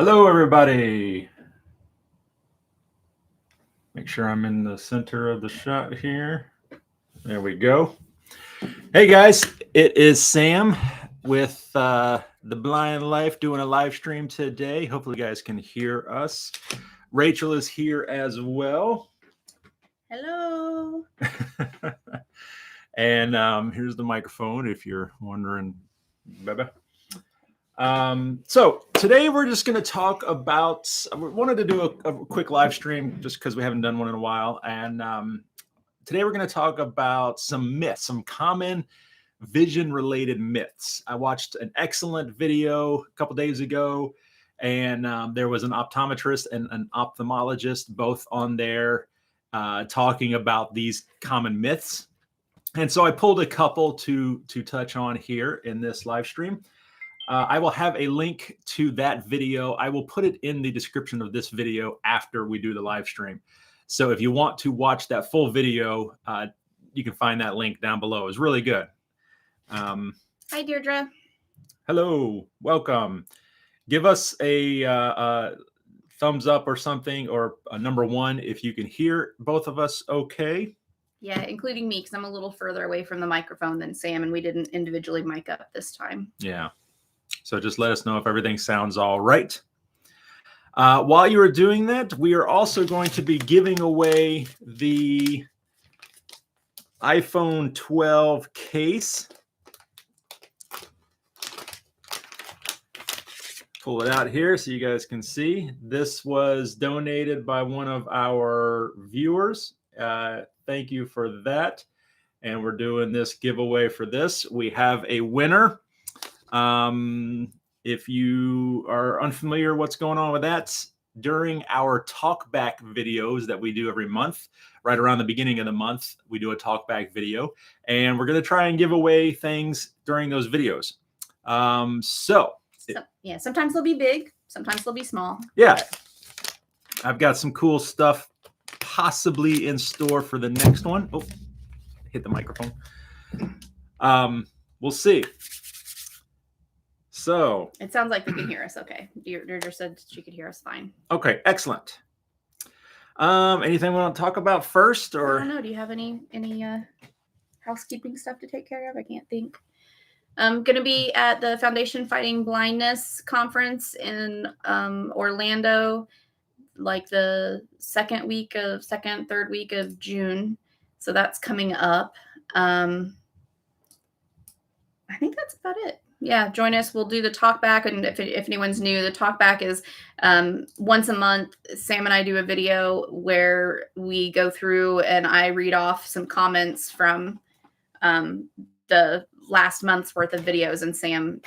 Hello, everybody. Make sure I'm in the center of the shot here. There we go. Hey, guys. It is Sam with The Blind Life doing a live stream today. Hopefully, you guys can hear us. Rachel is here as well. Hello. And here's the microphone if you're wondering. So today we're just going to talk about, we wanted to do a quick live stream just because we haven't done one in a while. And today we're going to talk about some myths, some common vision related myths. I watched an excellent video a couple days ago, and there was an optometrist and an ophthalmologist both on there talking about these common myths. And so I pulled a couple to touch on here in this live stream. I will have a link to that video. I will put it in the description of this video after we do the live stream. So if you want to watch that full video, you can find that link down below. It's really good. Hi, Deirdre. Hello, welcome. Give us a thumbs up or something, or a number one if you can hear both of us okay. Yeah, including me, because I'm a little further away from the microphone than Sam, and we didn't individually mic up this time. Yeah. So just let us know if everything sounds all right. While you are doing that, we are also going to be giving away the iPhone 12 case. Pull it out here so you guys can see. This was donated by one of our viewers. Thank you for that. And we're doing this giveaway for this. We have a winner. If you are unfamiliar what's going on with that, during our talkback videos that we do every month, right around the beginning of the month, we do a talkback video, and we're going to try and give away things during those videos. So yeah, sometimes they'll be big, sometimes they'll be small. Yeah, I've got some cool stuff possibly in store for the next one. Oh, hit the microphone. We'll see. So it sounds like they can hear us okay. Deirdre said she could hear us fine. Okay, excellent. Anything we want to talk about first, or? I don't know. Do you have any housekeeping stuff to take care of? I can't think. I'm going to be at the Foundation Fighting Blindness conference in Orlando, like the third week of June. So that's coming up. I think that's about it. Yeah, join us. We'll do the talk back. And if anyone's new, the talk back is once a month. Sam and I do a video where we go through and I read off some comments from the last month's worth of videos, and Sam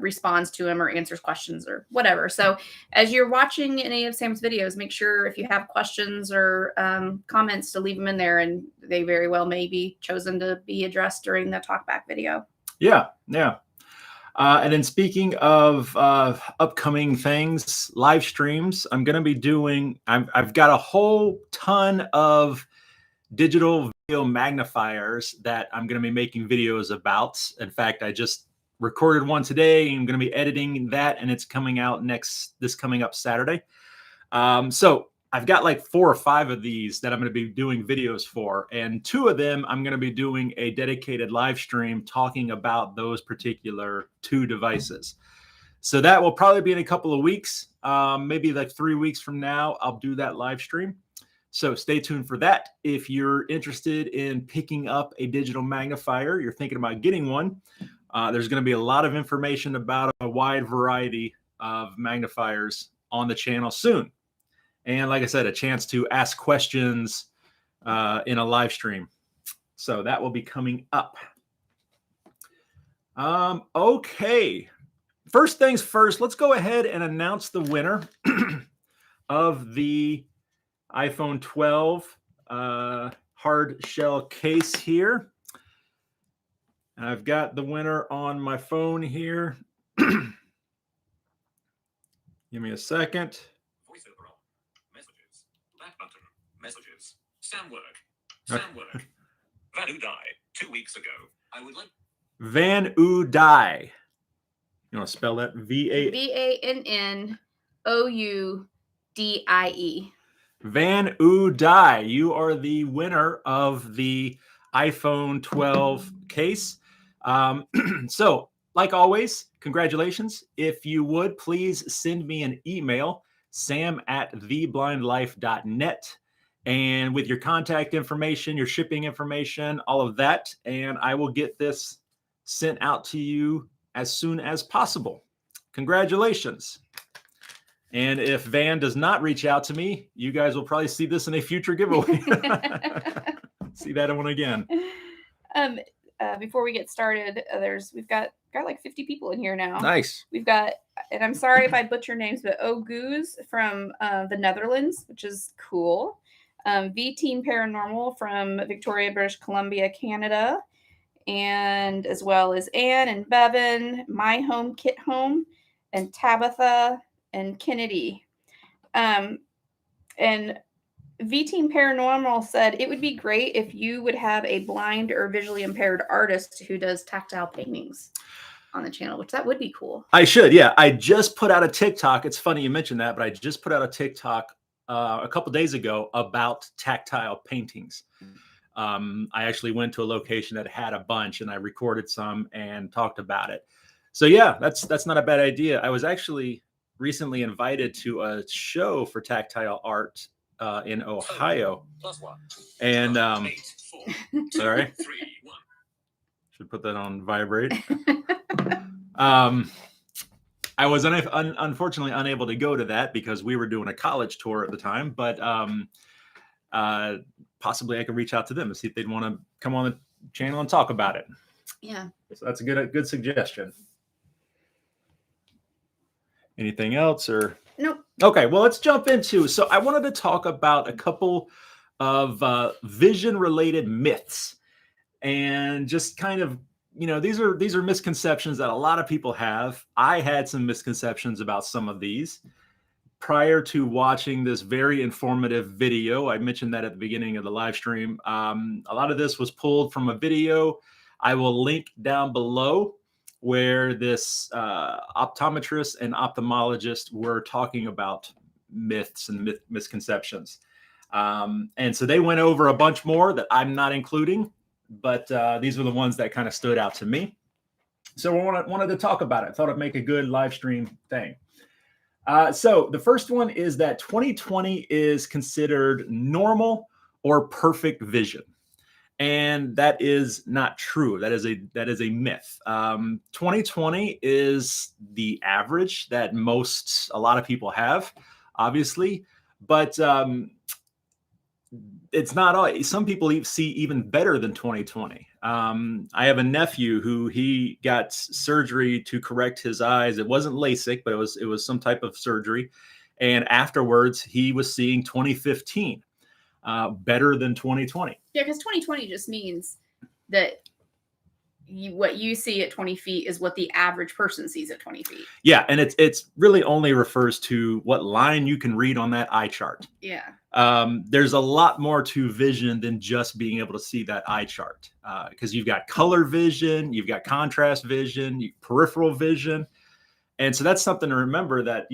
responds to them or answers questions or whatever. So as you're watching any of Sam's videos, make sure if you have questions or comments to leave them in there, and they very well may be chosen to be addressed during the talk back video. Yeah. And then speaking of upcoming things, live streams, I'm going to be doing, I've got a whole ton of digital video magnifiers that I'm going to be making videos about. In fact, I just recorded one today, and I'm going to be editing that, and it's coming out this coming up Saturday. So I've got like 4 or 5 of these that I'm going to be doing videos for, and 2 of them I'm going to be doing a dedicated live stream talking about those particular 2 devices. So that will probably be in a couple of weeks, maybe like 3 weeks from now, I'll do that live stream. So stay tuned for that. If you're interested in picking up a digital magnifier, you're thinking about getting one, there's going to be a lot of information about a wide variety of magnifiers on the channel soon. And like I said, a chance to ask questions in a live stream. So that will be coming up. Okay. First things first, let's go ahead and announce the winner of the iPhone 12 hard shell case here. I've got the winner on my phone here. Give me a second. VoiceOver on. Messages. Back button. Messages. Sam work. Sam work. Van U died 2 weeks ago. I would like. Van U Die. You want to spell that? V-A-N-N Oudie. Van Udai, you are the winner of the iPhone 12 case. So, like always, congratulations. If you would, please send me an email, sam@theblindlife.net, and with your contact information, your shipping information, all of that, and I will get this sent out to you as soon as possible. Congratulations. And if Van does not reach out to me, you guys will probably see this in a future giveaway. See that one again. Before we get started, we've got like 50 people in here now. Nice. We've got, and I'm sorry if I butcher names, but Ogoose from the Netherlands, which is cool. V-Team Paranormal from Victoria, British Columbia, Canada, and as well as Anne and Bevan, My Home Kit Home, and Tabitha and Kennedy. And V-Team Paranormal said it would be great if you would have a blind or visually impaired artist who does tactile paintings on the channel, which that would be cool. I should, yeah. I just put out a TikTok. It's funny you mentioned that, but I just put out a TikTok a couple days ago about tactile paintings. I actually went to a location that had a bunch, and I recorded some and talked about it. So yeah, that's not a bad idea. I was actually recently invited to a show for tactile art in Ohio. And sorry, should put that on vibrate. I was unfortunately unable to go to that because we were doing a college tour at the time, but possibly I could reach out to them and see if they'd want to come on the channel and talk about it. Yeah. So that's a good suggestion. Anything else or? Nope. Okay, well, let's jump into. So I wanted to talk about a couple of vision-related myths, and just kind of, these are misconceptions that a lot of people have. I had some misconceptions about some of these prior to watching this very informative video. I mentioned that at the beginning of the live stream. A lot of this was pulled from a video I will link down below, where this optometrist and ophthalmologist were talking about myths and misconceptions. And so they went over a bunch more that I'm not including, but these were the ones that kind of stood out to me. So I wanted to talk about it. I thought it'd make a good live stream thing. So the first one is that 20/20 is considered normal or perfect vision. And that is not true. That is a myth. 20/20 is the average that a lot of people have, obviously, but it's not all. Some people see even better than 20/20. I have a nephew who he got surgery to correct his eyes. It wasn't LASIK, but it was some type of surgery, and afterwards he was seeing 20/15. Better than 20/20. Yeah, because 20/20 just means that what you see at 20 feet is what the average person sees at 20 feet. Yeah, and it's really only refers to what line you can read on that eye chart. Yeah. There's a lot more to vision than just being able to see that eye chart, because you've got color vision, you've got contrast vision, peripheral vision, and so that's something to remember, that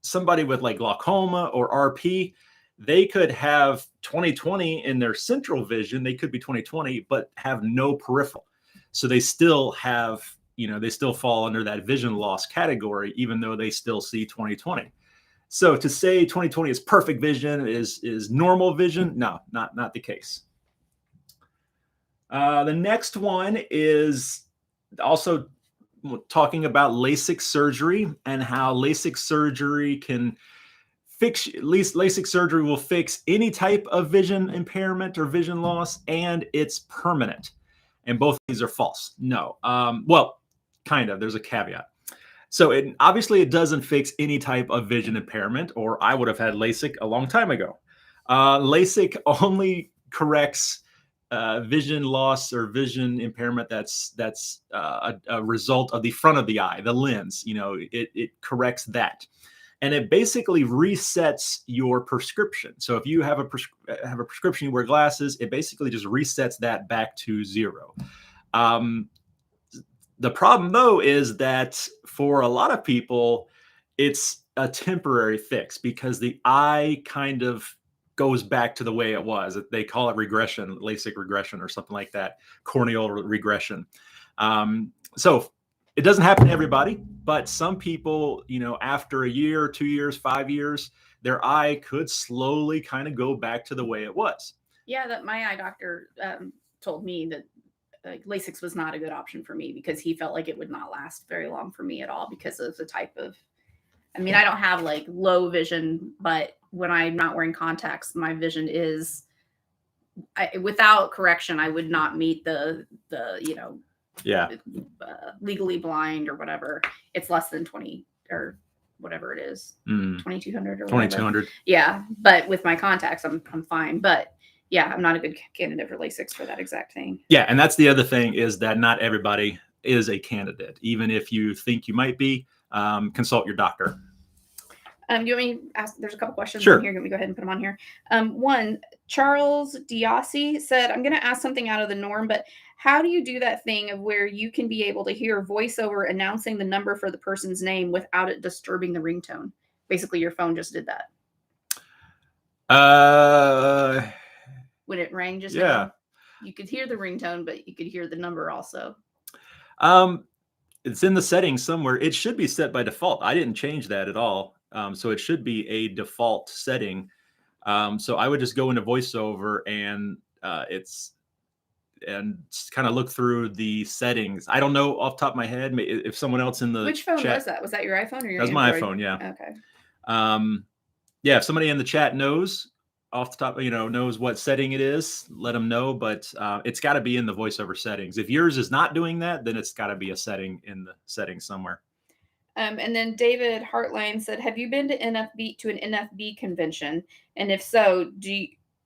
somebody with like glaucoma or RP, they could have 20/20 in their central vision. They could be 20/20, but have no peripheral. So they still have, they still fall under that vision loss category, even though they still see 20/20. So to say 20/20 is perfect vision, is normal vision, no, not the case. The next one is also talking about LASIK surgery and how LASIK surgery can fix, at least LASIK surgery will fix any type of vision impairment or vision loss, and it's permanent. And both of these are false. No. Well, kind of. There's a caveat. So obviously it doesn't fix any type of vision impairment, or I would have had LASIK a long time ago. LASIK only corrects vision loss or vision impairment that's a result of the front of the eye, the lens. It corrects that. And it basically resets your prescription. So if you have a prescription, you wear glasses, it basically just resets that back to zero. The problem, though, is that for a lot of people, it's a temporary fix because the eye kind of goes back to the way it was. They call it regression, LASIK regression or something like that, corneal regression. So it doesn't happen to everybody, but some people, after a year, 2 years, 5 years, their eye could slowly kind of go back to the way it was. Yeah, that my eye doctor told me that LASIX was not a good option for me because he felt like it would not last very long for me at all because of the type of, I mean, I don't have like low vision, but when I'm not wearing contacts, my vision is, without correction, I would not meet the legally blind or whatever. It's less than 20 or whatever it is, 2200 or 2200. Yeah, but with my contacts, I'm fine. But yeah, I'm not a good candidate for LASIX for that exact thing. Yeah, and that's the other thing is that not everybody is a candidate. Even if you think you might be, consult your doctor. Do you want me to ask? There's a couple questions Sure. in here. Let me go ahead and put them on here. One, Charles Diassi said, I'm going to ask something out of the norm, but how do you do that thing of where you can be able to hear voiceover announcing the number for the person's name without it disturbing the ringtone? Basically, your phone just did that. When it rang just now, you could hear the ringtone, but you could hear the number also. It's in the settings somewhere. It should be set by default. I didn't change that at all. So it should be a default setting. So I would just go into voiceover and kind of look through the settings. I don't know off the top of my head if someone else in the Which phone chat, was that? Was that your iPhone or your That was Android? my iPhone, yeah. Okay. Yeah, if somebody in the chat knows off the top, knows what setting it is, let them know. But it's got to be in the voiceover settings. If yours is not doing that, then it's got to be a setting in the settings somewhere. And then David Hartline said, have you been to an NFB convention? And if so,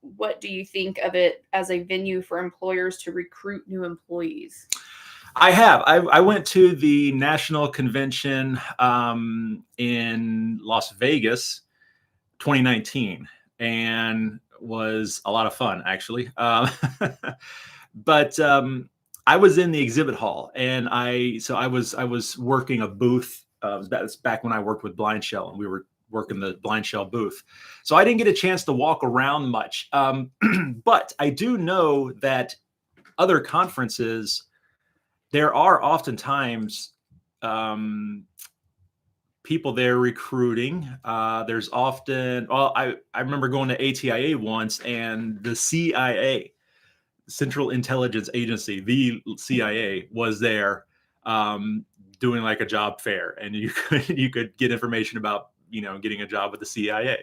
what do you think of it as a venue for employers to recruit new employees? I have. I went to the national convention in Las Vegas 2019 and was a lot of fun, actually. But I was in the exhibit hall and I was working a booth. That's back when I worked with Blind Shell and we were working the Blind Shell booth. So I didn't get a chance to walk around much. But I do know that other conferences, there are oftentimes people there recruiting. There's often, I remember going to ATIA once and the CIA, Central Intelligence Agency, the CIA was there doing like a job fair, and you could get information about getting a job with the CIA.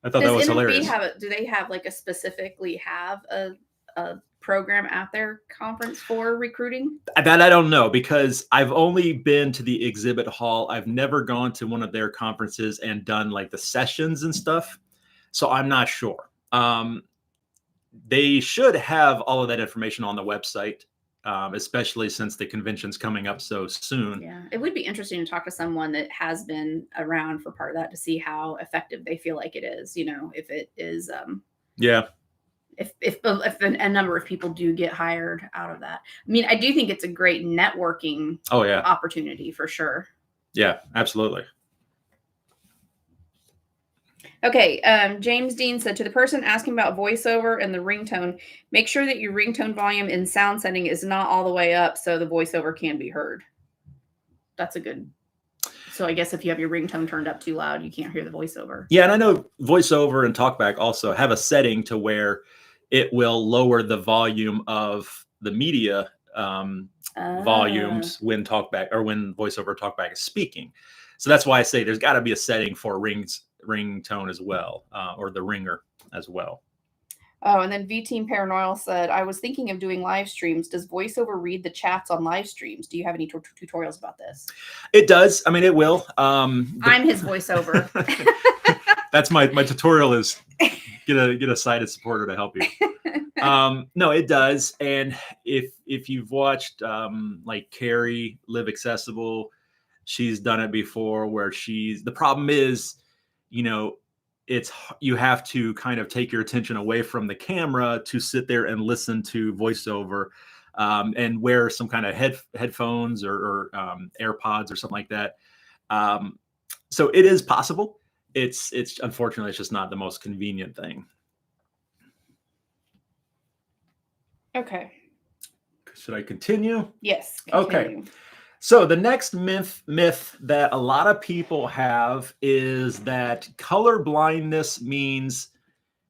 I thought that was hilarious. Do they have like specifically have a program at their conference for recruiting? That I don't know, because I've only been to the exhibit hall. I've never gone to one of their conferences and done like the sessions and stuff. So I'm not sure. They should have all of that information on the website, especially since the convention's coming up so soon. Yeah, it would be interesting to talk to someone that has been around for part of that to see how effective they feel like it is. If it is, if a number of people do get hired out of that. I mean, I do think it's a great networking opportunity for sure. Yeah, absolutely. Okay, James Dean said, to the person asking about voiceover and the ringtone, make sure that your ringtone volume in sound setting is not all the way up so the voiceover can be heard. That's a good... So I guess if you have your ringtone turned up too loud, you can't hear the voiceover. Yeah, and I know voiceover and talkback also have a setting to where it will lower the volume of the media volumes when talkback or when voiceover talkback is speaking. So that's why I say there's got to be a setting for ringtone as well, or the ringer as well. Oh, and then V-Team Paranoid said, I was thinking of doing live streams. Does voiceover read the chats on live streams? Do you have any tutorials about this? It does. I mean, it will. I'm his voiceover. That's my tutorial is get a sighted supporter to help you. No, it does. And if you've watched like Carrie Live Accessible, she's done it before where the problem is, you have to kind of take your attention away from the camera to sit there and listen to voiceover, and wear some kind of headphones or AirPods or something like that. So it is possible. It's unfortunately, it's just not the most convenient thing. Okay. Should I continue? Yes. Okay. Continue. So the next myth that a lot of people have is that color blindness means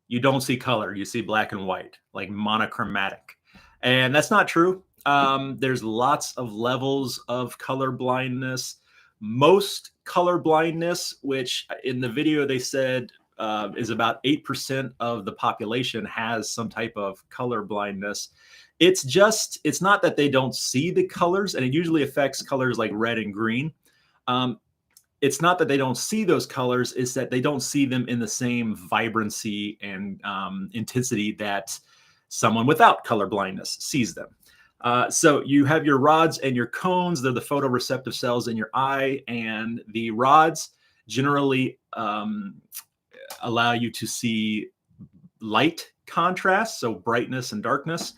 you don't see color, you see black and white, like monochromatic. And that's not true. There's lots of levels of color blindness. Most color blindness, which in the video they said is about 8% of the population has some type of color blindness. It's not that they don't see the colors, and it usually affects colors like red and green. It's not that they don't see those colors, it's that they don't see them in the same vibrancy and intensity that someone without color blindness sees them. So you have your rods and your cones. They're the photoreceptive cells in your eye, and the rods generally allow you to see light contrast, so brightness and darkness.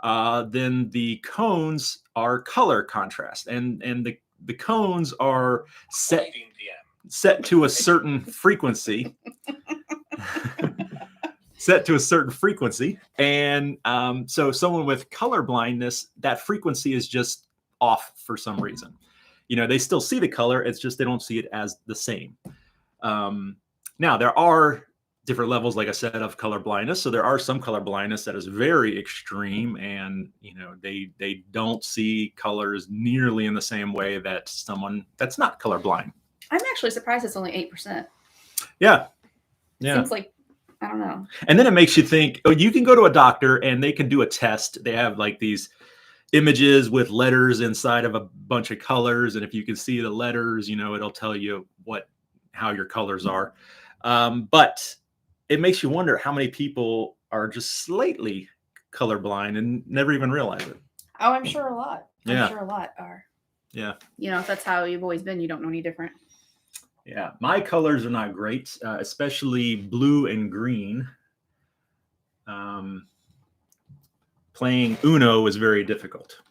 Then the cones are color contrast, and the cones are set to a certain frequency. Set to a certain frequency, and so someone with color blindness, that frequency is just off for some reason. They still see the color, it's just they don't see it as the same. Now there are different levels, like I said, of color blindness. So there are some color blindness that is very extreme, and they don't see colors nearly in the same way that someone that's not colorblind. I'm actually surprised it's only 8%. Yeah. Seems like, I don't know. And then it makes you think, oh, you can go to a doctor and they can do a test. They have like these images with letters inside of a bunch of colors, and if you can see the letters, it'll tell you how your colors are. But it makes you wonder how many people are just slightly colorblind and never even realize it. Oh, I'm sure a lot. Yeah. I'm sure a lot are. Yeah. If that's how you've always been, you don't know any different. Yeah. My colors are not great, especially blue and green. Playing Uno is very difficult.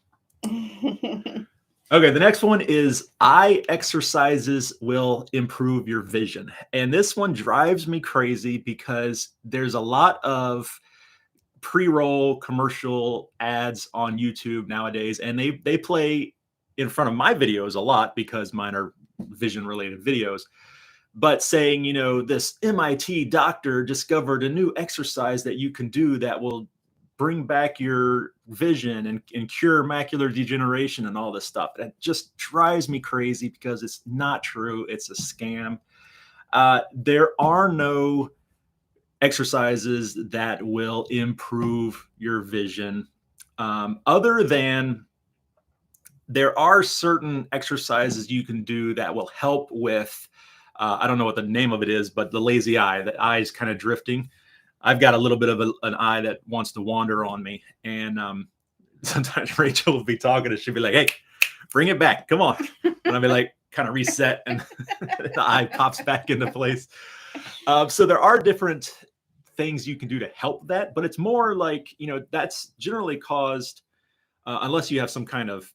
Okay, the next one is eye exercises will improve your vision. And this one drives me crazy because there's a lot of pre-roll commercial ads on YouTube nowadays, and they play in front of my videos a lot because mine are vision-related videos. But saying, this MIT doctor discovered a new exercise that you can do that will bring back your vision and cure macular degeneration and all this stuff. That just drives me crazy because it's not true. It's a scam. There are no exercises that will improve your vision, other than there are certain exercises you can do that will help with, I don't know what the name of it is, but the lazy eye, the eye is kind of drifting. I've got a little bit of an eye that wants to wander on me. And sometimes Rachel will be talking and she'll be like, hey, bring it back. Come on. And I'll be like, kind of reset, and the eye pops back into place. So there are different things you can do to help that, but it's more like, that's generally caused, unless you have some kind of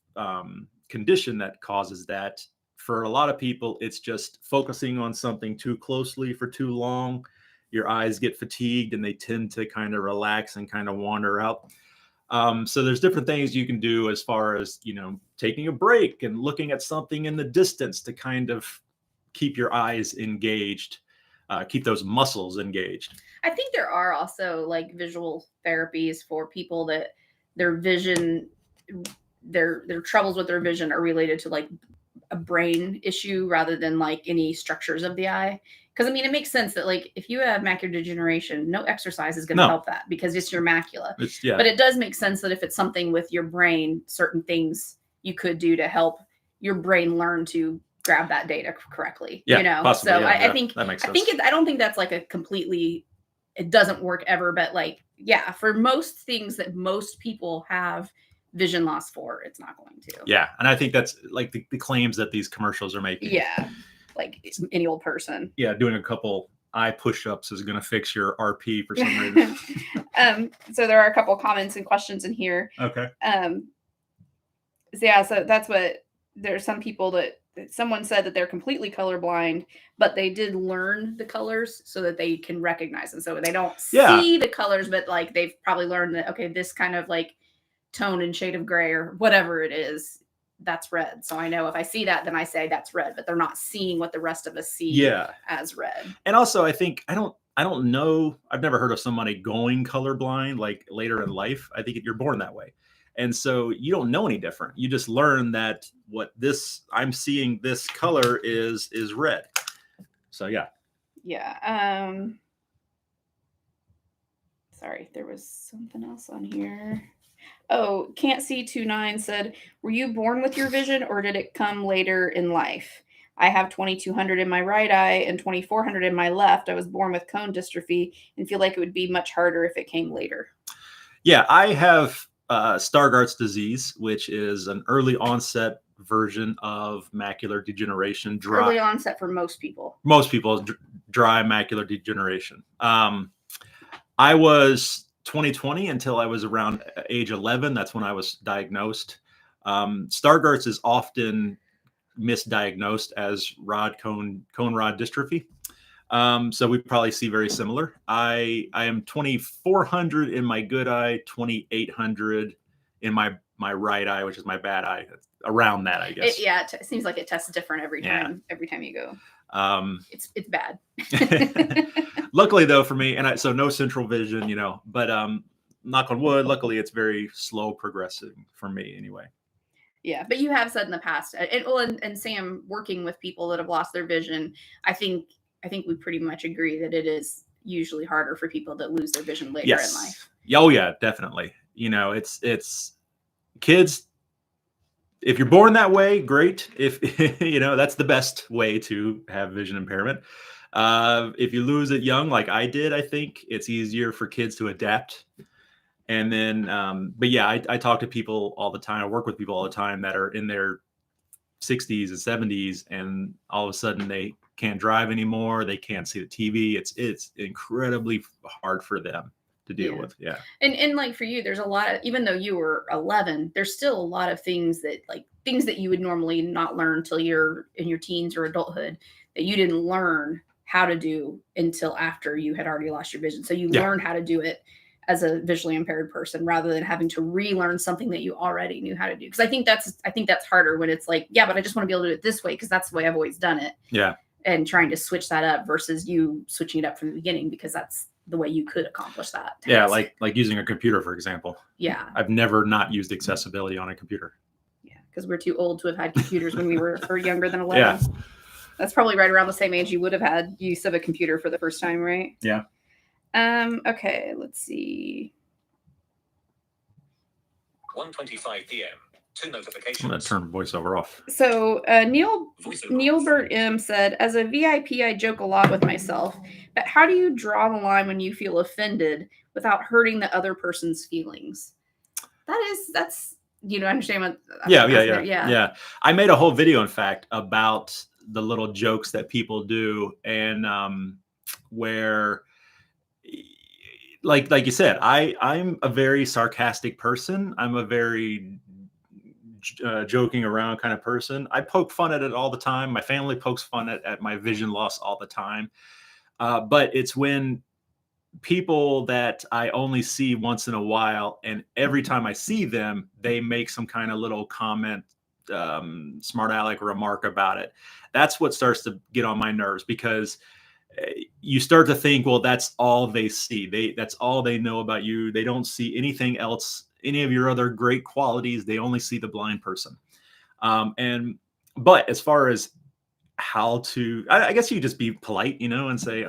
condition that causes that. For a lot of people, it's just focusing on something too closely for too long. Your eyes get fatigued and they tend to kind of relax and kind of wander out. So there's different things you can do as far as, taking a break and looking at something in the distance to kind of keep your eyes engaged, keep those muscles engaged. I think there are also like visual therapies for people that their vision, their troubles with their vision are related to like a brain issue rather than like any structures of the eye. Because it makes sense that like if you have macular degeneration, no exercise is going to help that because it's your macula. But it does make sense that if it's something with your brain, certain things you could do to help your brain learn to grab that data correctly. Possibly, so I think that makes sense. I don't think that's like a completely, it doesn't work ever, but like, yeah, for most things that most people have vision loss for, it's not going to. Yeah. And I think that's like the claims that these commercials are making. Yeah. Like any old person. Yeah. Doing a couple eye push-ups is going to fix your RP for some reason. So there are a couple comments and questions in here. Okay. So that's what there are some people that someone said that they're completely colorblind, but they did learn the colors so that they can recognize them. So they don't see the colors, but like they've probably learned that, okay, this kind of like tone and shade of gray or whatever it is, that's red. So I know if I see that, then I say that's red, but they're not seeing what the rest of us see as red. And also I think, I don't know, I've never heard of somebody going colorblind like later in life. I think you're born that way. And so you don't know any different. You just learn that what this, I'm seeing this color is red. So yeah. Yeah. Sorry, there was something else on here. Oh, Can't See 29 said, were you born with your vision or did it come later in life? I have 2200 in my right eye and 2400 in my left. I was born with cone dystrophy and feel like it would be much harder if it came later. Yeah, I have Stargardt's disease, which is an early onset version of macular degeneration. Early onset for most people. Most people, dry macular degeneration. I was 2020 until I was around age 11. That's when I was diagnosed. Stargardt's is often misdiagnosed as cone rod dystrophy. So we probably see very similar. I am 2400 in my good eye, 2800 in my right eye, which is my bad eye. Around that, I guess. It seems like it tests different every time. Every time you go, it's bad. Luckily, though, for me, and so no central vision, you know. But knock on wood, luckily, it's very slow progressing for me, anyway. Yeah, but you have said in the past, and Sam, working with people that have lost their vision, I think we pretty much agree that it is usually harder for people that lose their vision later in life. Oh yeah, definitely. You know, it's kids. If you're born that way, great. If you know, that's the best way to have vision impairment. If you lose it young, like I did, I think it's easier for kids to adapt. And then, but yeah, I talk to people all the time. I work with people all the time that are in their 60s and 70s, and all of a sudden they can't drive anymore. They can't see the TV. It's incredibly hard for them to deal with. Yeah. And like for you, there's a lot of, even though you were 11, there's still a lot of things that you would normally not learn until you're in your teens or adulthood that you didn't learn how to do until after you had already lost your vision. So you learned how to do it as a visually impaired person rather than having to relearn something that you already knew how to do. Because I think that's harder when it's like, yeah, but I just want to be able to do it this way because that's the way I've always done it. Yeah. And trying to switch that up versus you switching it up from the beginning because that's the way you could accomplish that task. Yeah, like using a computer, for example. Yeah. I've never not used accessibility on a computer. Yeah, because we're too old to have had computers when we were younger than 11. Yeah. That's probably right around the same age you would have had use of a computer for the first time, right? Yeah. Okay, let's see. 1:25 p.m. 2 notifications. I'm going to turn voiceover off. So Neilbert M said, as a VIP, I joke a lot with myself, but how do you draw the line when you feel offended without hurting the other person's feelings? That's understand what? Yeah. I made a whole video, in fact, about the little jokes that people do, and where, like you said, I'm a very sarcastic person. I'm a very joking around kind of person. I poke fun at it all the time. My family pokes fun at my vision loss all the time. But it's when people that I only see once in a while, and every time I see them, they make some kind of little comment, smart aleck remark about it. That's what starts to get on my nerves, because you start to think, well, that's all they see. That's all they know about you. They don't see anything else, any of your other great qualities. They only see the blind person. But as far as how to, I guess you just be polite, and say,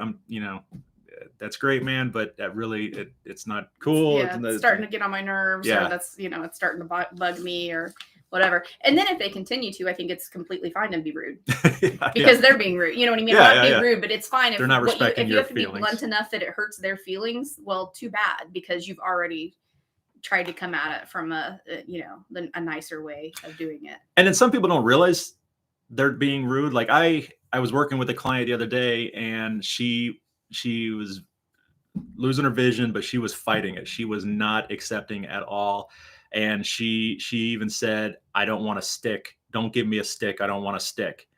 that's great, man, but that really, it's not cool. Yeah, it's starting to get on my nerves. Yeah. Or that's, it's starting to bug me or whatever. And then if they continue to, I think it's completely fine to be rude because they're being rude. You know what I mean? Yeah, not being rude, but it's fine if they're not respecting your feelings. If you have to be blunt enough that it hurts their feelings, well, too bad, because you've already tried to come at it from a nicer way of doing it. And then some people don't realize they're being rude. Like I was working with a client the other day, and she was losing her vision, but she was fighting it. She was not accepting at all. And she even said, I don't want to stick don't give me a stick. I don't want a stick.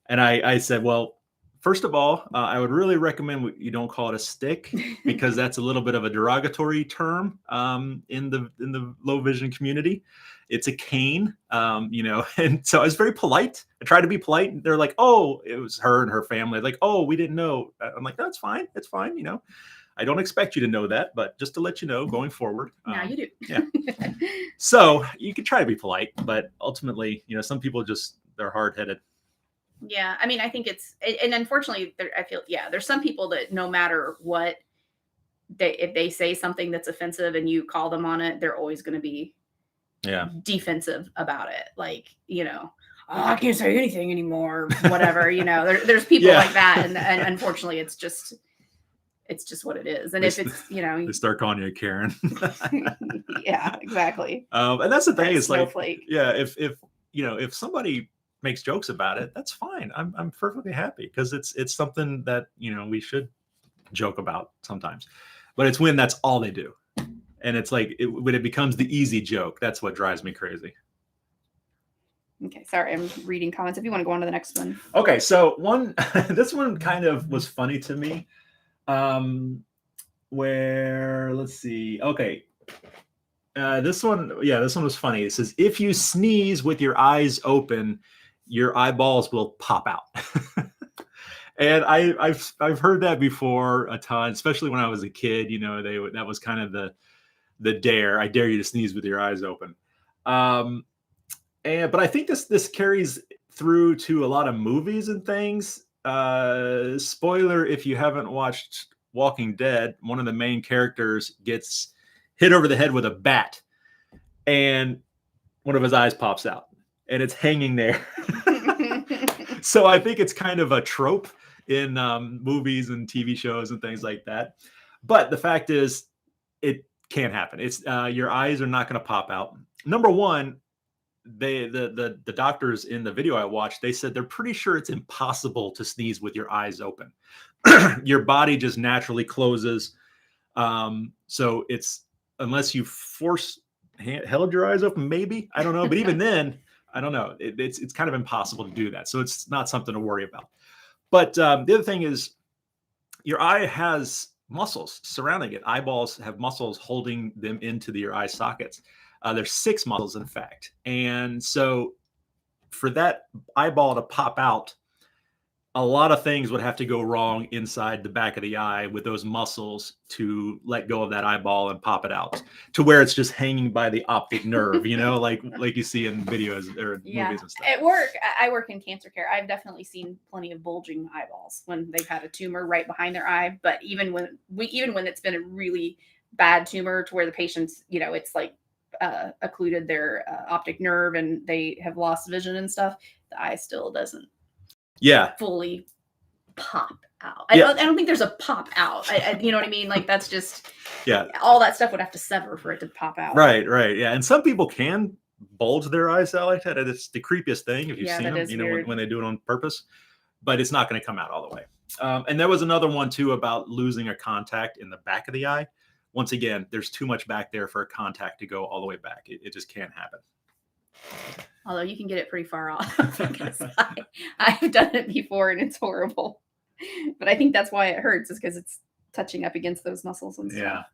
And I said, well, first of all, I would really recommend you don't call it a stick, because that's a little bit of a derogatory term in the low vision community. It's a cane, and so I was very polite. I tried to be polite. They're like, oh, it was her and her family. Like, oh, we didn't know. I'm like, no, it's fine. It's fine. I don't expect you to know that, but just to let you know going forward. Now you do. Yeah. So you can try to be polite, but ultimately, some people they're hard-headed. Yeah. I mean, I think and unfortunately, I feel, there's some people that no matter what, if they say something that's offensive and you call them on it, they're always going to be defensive about it. Like, oh, I can't say anything anymore, whatever, there's people like that. And unfortunately, it's just what it is. And if it's, they start calling you a Karen. Yeah, exactly. And that's the thing. It's snowflake. like, if somebody makes jokes about it, that's fine. I'm perfectly happy, because it's something that, we should joke about sometimes, but it's when that's all they do. And it's like, when it becomes the easy joke, that's what drives me crazy. Okay, sorry, I'm reading comments. If you want to go on to the next one. Okay, so this one kind of was funny to me. Where, let's see. Okay. This one was funny. It says, if you sneeze with your eyes open, your eyeballs will pop out. And I've heard that before a ton, especially when I was a kid. That was kind of the dare. I dare you to sneeze with your eyes open. But I think this carries through to a lot of movies and things. Spoiler, if you haven't watched Walking Dead, one of the main characters gets hit over the head with a bat, and one of his eyes pops out, and it's hanging there. So I think it's kind of a trope in movies and TV shows and things like that. But the fact is, it can't happen. It's your eyes are not going to pop out. Number one, the doctors in the video I watched, they said they're pretty sure it's impossible to sneeze with your eyes open. Your body just naturally closes. So it's, unless you held your eyes open, maybe, I don't know. But even then, I don't know. It's kind of impossible to do that. So it's not something to worry about. But the other thing is, your eye has muscles surrounding it. Eyeballs have muscles holding them into your eye sockets. There's 6 muscles, in fact. And so for that eyeball to pop out, a lot of things would have to go wrong inside the back of the eye with those muscles to let go of that eyeball and pop it out, to where it's just hanging by the optic nerve, like you see in videos or movies and stuff. At work, I work in cancer care. I've definitely seen plenty of bulging eyeballs when they've had a tumor right behind their eye. But even when it's been a really bad tumor to where the patient's, it's like occluded their optic nerve and they have lost vision and stuff, the eye still doesn't fully pop out. I don't think there's a pop out. You know what I mean? Like, that's just, all that stuff would have to sever for it to pop out. Right. Yeah. And some people can bulge their eyes out like that. And it's the creepiest thing if you've seen them, when they do it on purpose, but it's not going to come out all the way. And there was another one too about losing a contact in the back of the eye. Once again, there's too much back there for a contact to go all the way back. It just can't happen. Although you can get it pretty far off, because I've done it before and it's horrible. But I think that's why it hurts, is because it's touching up against those muscles and stuff.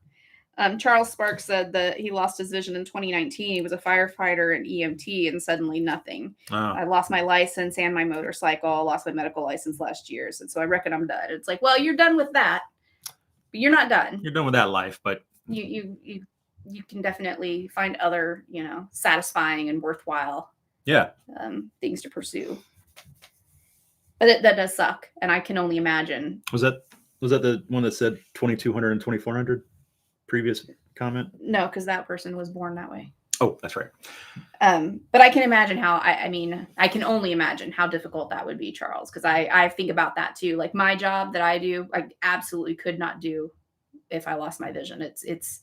Yeah. Charles Sparks said that he lost his vision in 2019. He was a firefighter and EMT, and suddenly nothing. Oh. I lost my license and my motorcycle. Lost my medical license last year, and so I reckon I'm done. It's like, well, you're done with that, but you're not done. You're done with that life, but you can definitely find other, satisfying and worthwhile things to pursue. But that does suck, and I can only imagine. Was that the one that said 2200 and 2400 previous comment? No, because that person was born that way. Oh, that's right. But I can imagine how, I can only imagine how difficult that would be, Charles, because I think about that too. Like, my job that I do, I absolutely could not do if I lost my vision. It's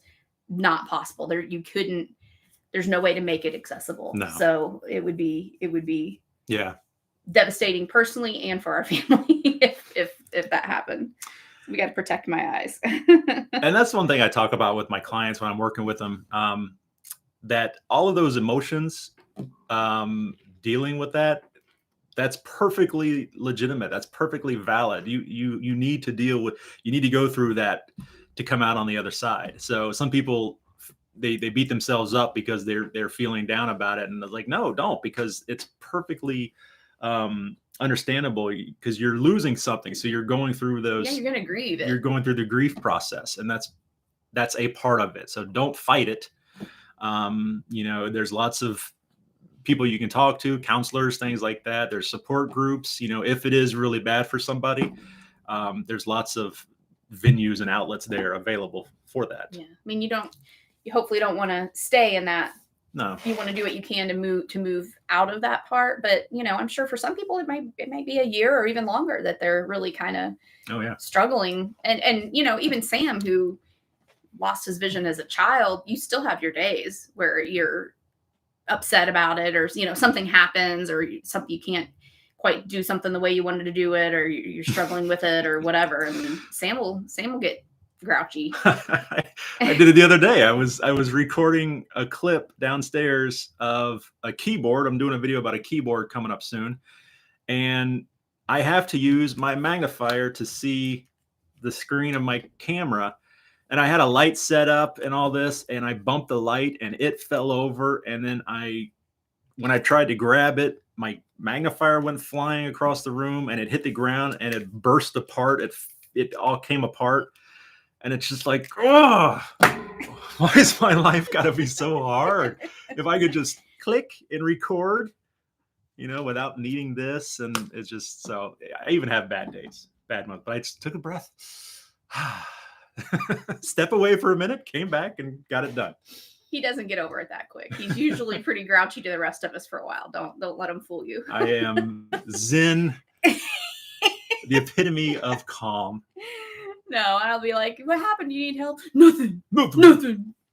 not possible. There's no way to make it accessible. No. So it would be devastating personally and for our family if that happened. We got to protect my eyes. And that's one thing I talk about with my clients when I'm working with them, that all of those emotions, dealing with that, that's perfectly legitimate. That's perfectly valid. You need to deal with, you need to go through that to come out on the other side. So some people, they beat themselves up because they're feeling down about it, and it's like, no, don't, because it's perfectly understandable, because you're losing something. So you're going through those. Yeah, you're gonna grieve it. You're going through the grief process, and that's a part of it. So don't fight it. You know, there's lots of people you can talk to, counselors, things like that. There's support groups. You know, if it is really bad for somebody, there's lots of venues and outlets there available for that. Yeah, I mean, you hopefully don't want to stay in that. No, you want to do what you can to move out of that part. But you know, I'm sure for some people it might be a year or even longer that they're really kind of struggling. And you know, even Sam, who lost his vision as a child, you still have your days where you're upset about it, or you know, something happens, or something you can't quite do something the way you wanted to do it, or you're struggling with it, or whatever. I mean, Sam will get grouchy. I did it the other day. I was recording a clip downstairs of a keyboard. I'm doing a video about a keyboard coming up soon, and I have to use my magnifier to see the screen of my camera. And I had a light set up and all this, and I bumped the light and it fell over. And then when I tried to grab it, my magnifier went flying across the room, and it hit the ground and it burst apart. It all came apart. And it's just like, oh, why is my life got to be so hard? If I could just click and record, you know, without needing this. And it's just, so I even have bad days, bad months, but I just took a breath. Step away for a minute, came back and got it done. He doesn't get over it that quick. He's usually pretty grouchy to the rest of us for a while. Don't let him fool you. I am Zen, the epitome of calm. No, I'll be like, what happened? You need help? Nothing.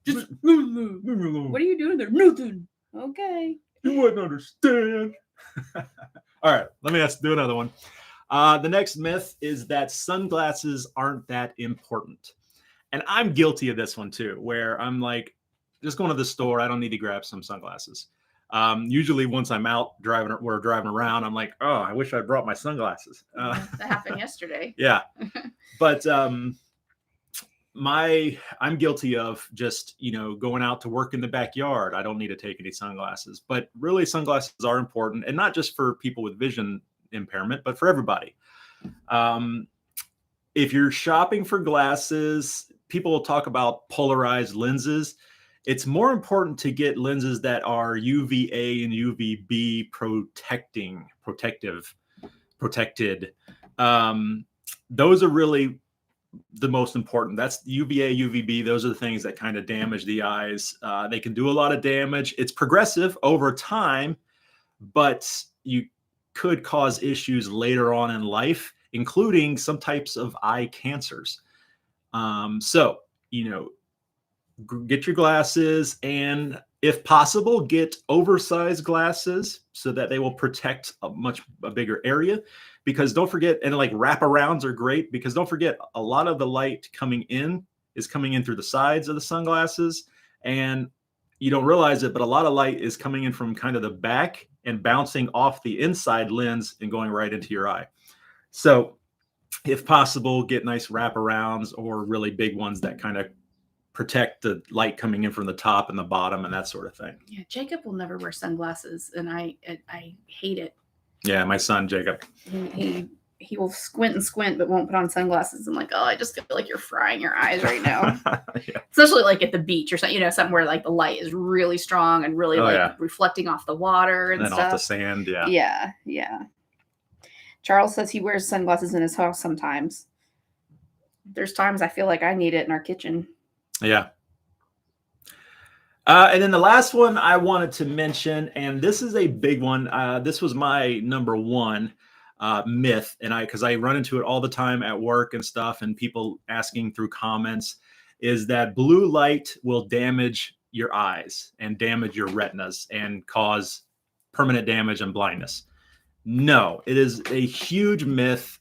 Just what are you doing there? Nothing. Okay. You wouldn't understand. All right, let me do another one. The next myth is that sunglasses aren't that important. And I'm guilty of this one too, where I'm like, just going to the store, I don't need to grab some sunglasses. Usually once I'm out we're driving around, I'm like, oh, I wish I brought my sunglasses. That happened yesterday. Yeah. But I'm guilty of just, you know, going out to work in the backyard. I don't need to take any sunglasses, but really sunglasses are important, and not just for people with vision impairment, but for everybody. If you're shopping for glasses, people will talk about polarized lenses. It's more important to get lenses that are UVA and UVB protected. Those are really the most important. That's UVA, UVB. Those are the things that kind of damage the eyes. They can do a lot of damage. It's progressive over time, but you could cause issues later on in life, including some types of eye cancers. So, you know, get your glasses, and if possible, get oversized glasses so that they will protect a bigger area. Because don't forget, and like wraparounds are great, because don't forget, a lot of the light coming in is coming in through the sides of the sunglasses, and you don't realize it, but a lot of light is coming in from kind of the back and bouncing off the inside lens and going right into your eye. So if possible, get nice wraparounds or really big ones that kind of protect the light coming in from the top and the bottom and that sort of thing. Yeah, Jacob will never wear sunglasses, and I hate it. Yeah, my son Jacob. He will squint and squint, but won't put on sunglasses. I'm like, oh, I just feel like you're frying your eyes right now. Yeah. Especially like at the beach or something, you know, something where like the light is really strong and really reflecting off the water and stuff. Off the sand, yeah. Yeah, yeah. Charles says he wears sunglasses in his house sometimes. There's times I feel like I need it in our kitchen. Yeah. And then the last one I wanted to mention, and this is a big one. This was my number one myth, and because I run into it all the time at work and stuff, and people asking through comments, is that blue light will damage your eyes and damage your retinas and cause permanent damage and blindness. No, it is a huge myth.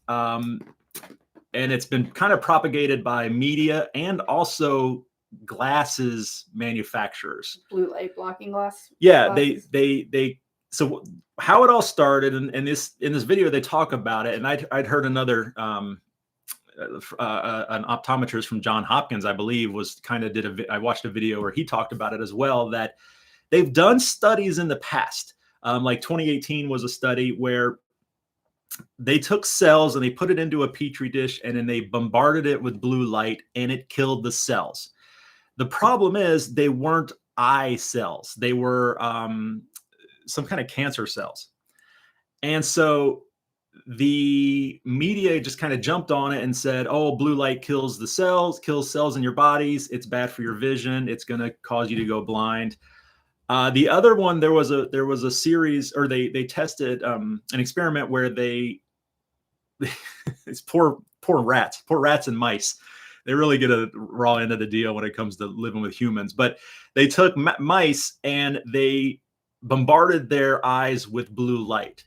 And it's been kind of propagated by media and also glasses manufacturers. Blue light blocking glass. Yeah, glasses. they so how it all started, and in this video they talk about it, and I'd heard another an optometrist from Johns Hopkins, I believe, was kind of I watched a video where he talked about it as well, that they've done studies in the past. Like 2018 was a study where they took cells and they put it into a petri dish and then they bombarded it with blue light and it killed the cells. The problem is they weren't eye cells. They were some kind of cancer cells. And so the media just kind of jumped on it and said, oh, blue light kills the cells, kills cells in your bodies. It's bad for your vision. It's going to cause you to go blind. The other one, there was a series, or they tested an experiment where it's poor rats and mice. They really get a raw end of the deal when it comes to living with humans. But they took mice and they bombarded their eyes with blue light.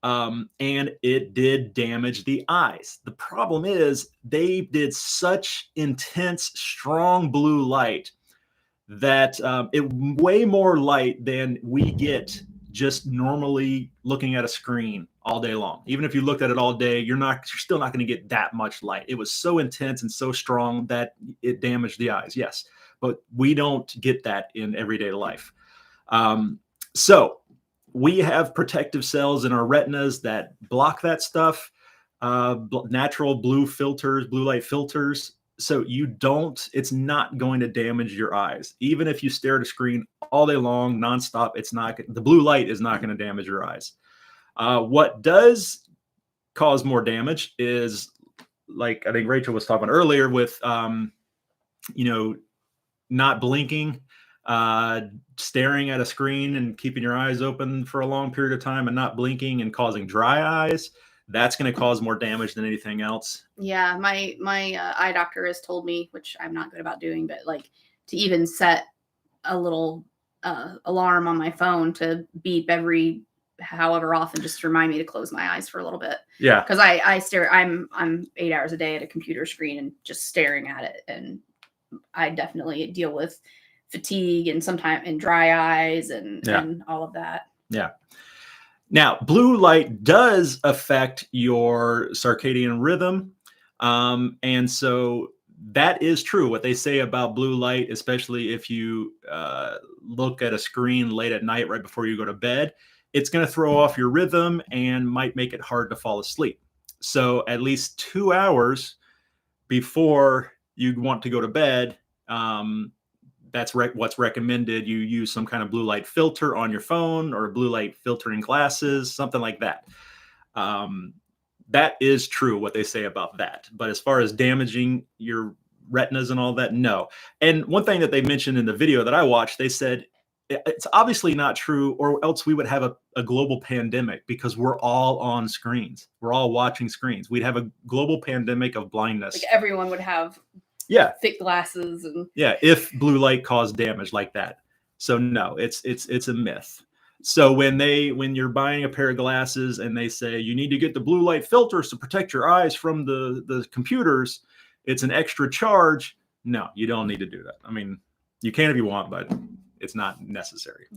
And it did damage the eyes. The problem is they did such intense, strong blue light that it way more light than we get just normally looking at a screen all day long. Even if you looked at it all day, you're still not going to get that much light. It was so intense and so strong that it damaged the eyes. Yes, but we don't get that in everyday life. So we have protective cells in our retinas that block that stuff, natural blue light filters. So it's not going to damage your eyes. Even if you stare at a screen all day long, nonstop, the blue light is not going to damage your eyes. What does cause more damage is, like I think Rachel was talking earlier, with, not blinking, staring at a screen and keeping your eyes open for a long period of time and not blinking and causing dry eyes. That's going to cause more damage than anything else. Yeah, my eye doctor has told me, which I'm not good about doing, but like to even set a little alarm on my phone to beep every however often, just to remind me to close my eyes for a little bit. Yeah, because I stare. I'm 8 hours a day at a computer screen and just staring at it, and I definitely deal with fatigue and sometimes dry eyes and all of that. Yeah. Now, blue light does affect your circadian rhythm. And so that is true. What they say about blue light, especially if you look at a screen late at night right before you go to bed, it's going to throw off your rhythm and might make it hard to fall asleep. So at least 2 hours before you want to go to bed, that's what's recommended. You use some kind of blue light filter on your phone or blue light filtering glasses, something like that. That is true, what they say about that. But as far as damaging your retinas and all that, no. And one thing that they mentioned in the video that I watched, they said it's obviously not true, or else we would have a global pandemic, because we're all on screens. We're all watching screens. We'd have a global pandemic of blindness. Like everyone would have thick glasses and if blue light caused damage like that. So no, it's a myth. So when you're buying a pair of glasses and they say you need to get the blue light filters to protect your eyes from the computers, it's an extra charge. No, you don't need to do that. I mean, you can if you want, but it's not necessary.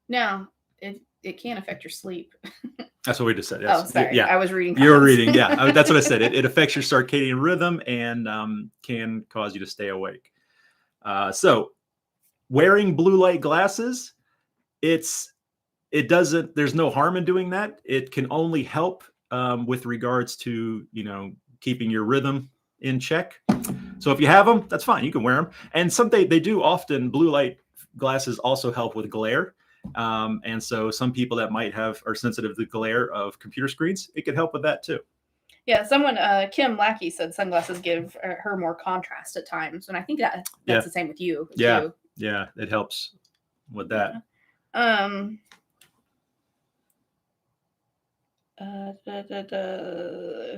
No, it can affect your sleep. That's what we just said. Yes. Oh, sorry. Yeah, I was reading. You were reading. Yeah, that's what I said. It affects your circadian rhythm and can cause you to stay awake. So wearing blue light glasses, there's no harm in doing that. It can only help with regards to, keeping your rhythm in check. So if you have them, that's fine. You can wear them. And they do often, blue light glasses also help with glare. And so some people that are sensitive to the glare of computer screens, it could help with that too. Yeah, someone, Kim Lackey, said sunglasses give her more contrast at times, and I think that's the same with you. Yeah, it helps with that.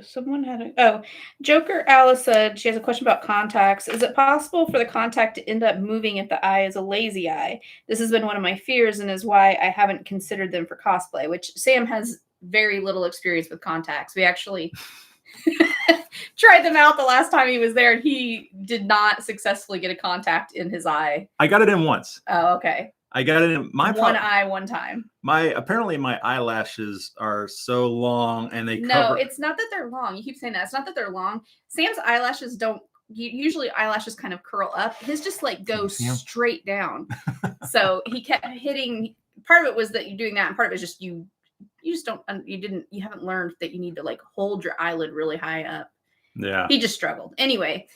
Someone had Joker Alice said she has a question about contacts. Is it possible for the contact to end up moving if the eye is a lazy eye? This has been one of my fears and is why I haven't considered them for cosplay, which Sam has very little experience with contacts. We actually tried them out the last time he was there, and he did not successfully get a contact in his eye. I got it in once. Oh, okay. I got it in my one eye one time. Apparently my eyelashes are so long and they No, cover. it's not that they're long. You keep saying that. It's not that they're long. Sam's eyelashes don't. Usually eyelashes kind of curl up. His just like go straight down. So he kept hitting. Part of it was that you're doing that, and part of it is just you just don't. You haven't learned that you need to like hold your eyelid really high up. Yeah. He just struggled. Anyway,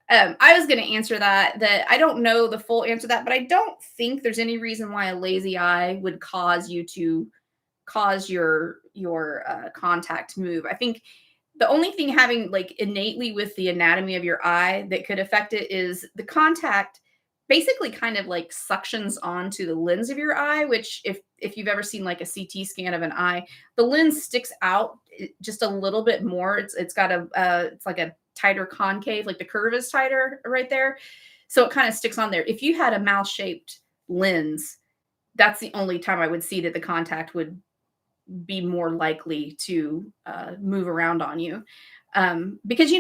I was going to answer that I don't know the full answer to that, but I don't think there's any reason why a lazy eye would cause you to cause your contact to move. I think the only thing having like innately with the anatomy of your eye that could affect it is the contact basically kind of like suctions onto the lens of your eye, which if you've ever seen like a CT scan of an eye, the lens sticks out just a little bit more. It's got it's like a tighter concave, like the curve is tighter right there. So it kind of sticks on there. If you had a mouse-shaped lens, that's the only time I would see that the contact would be more likely to move around on you. Because,